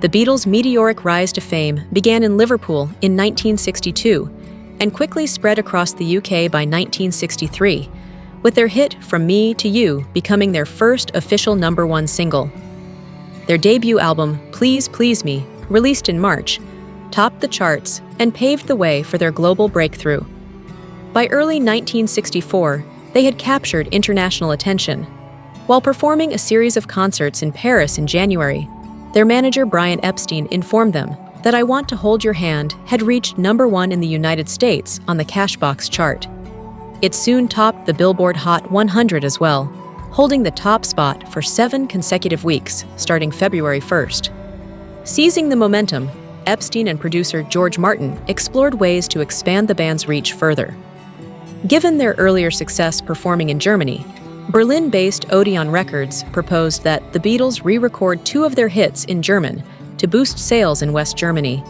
The Beatles' meteoric rise to fame began in Liverpool in 1962 and quickly spread across the UK by 1963, with their hit From Me to You becoming their first official #1 single. Their debut album, Please Please Me, released in March, topped the charts and paved the way for their global breakthrough. By early 1964, they had captured international attention. While performing a series of concerts in Paris in January, their manager Brian Epstein informed them that I Want to Hold Your Hand had reached #1 in the United States on the Cashbox chart. It soon topped the Billboard Hot 100 as well, holding the top spot for 7 consecutive weeks, starting February 1st. Seizing the momentum, Epstein and producer George Martin explored ways to expand the band's reach further. Given their earlier success performing in Germany, Berlin-based Odeon Records proposed that the Beatles re-record 2 of their hits in German to boost sales in West Germany.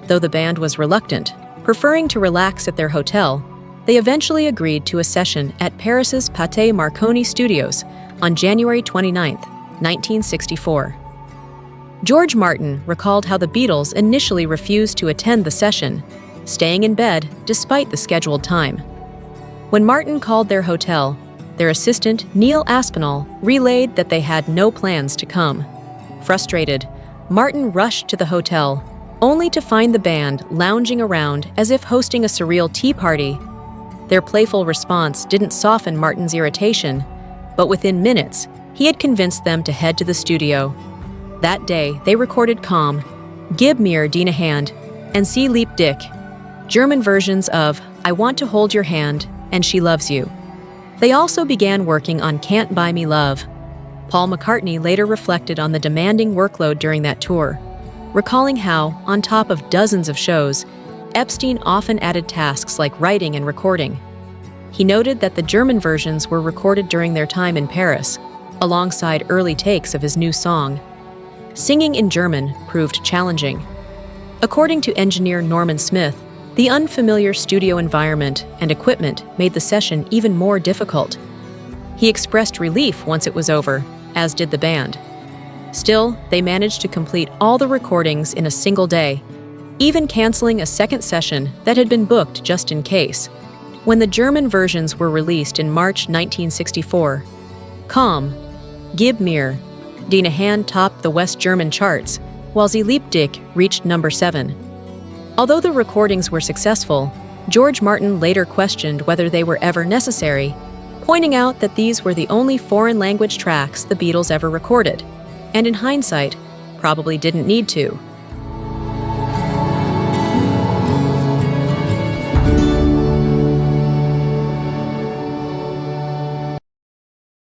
Though the band was reluctant, preferring to relax at their hotel, they eventually agreed to a session at Paris's Pâté Marconi Studios on January 29, 1964. George Martin recalled how the Beatles initially refused to attend the session, staying in bed despite the scheduled time. When Martin called their hotel, their assistant, Neil Aspinall, relayed that they had no plans to come. Frustrated, Martin rushed to the hotel, only to find the band lounging around as if hosting a surreal tea party. Their playful response didn't soften Martin's irritation, but within minutes, he had convinced them to head to the studio. That day, they recorded Calm, Gib mir deine Hand, and Sie liebt dich, German versions of I Want to Hold Your Hand and She Loves You. They also began working on Can't Buy Me Love. Paul McCartney later reflected on the demanding workload during that tour, recalling how, on top of dozens of shows, Epstein often added tasks like writing and recording. He noted that the German versions were recorded during their time in Paris, alongside early takes of his new song. Singing in German proved challenging. According to engineer Norman Smith, the unfamiliar studio environment and equipment made the session even more difficult. He expressed relief once it was over, as did the band. Still, they managed to complete all the recordings in a single day, even canceling a second session that had been booked just in case. When the German versions were released in March 1964, Calm, Gib mir deine Hand topped the West German charts, while Sie liebt dich reached #7. Although the recordings were successful, George Martin later questioned whether they were ever necessary, pointing out that these were the only foreign language tracks the Beatles ever recorded, and in hindsight, probably didn't need to.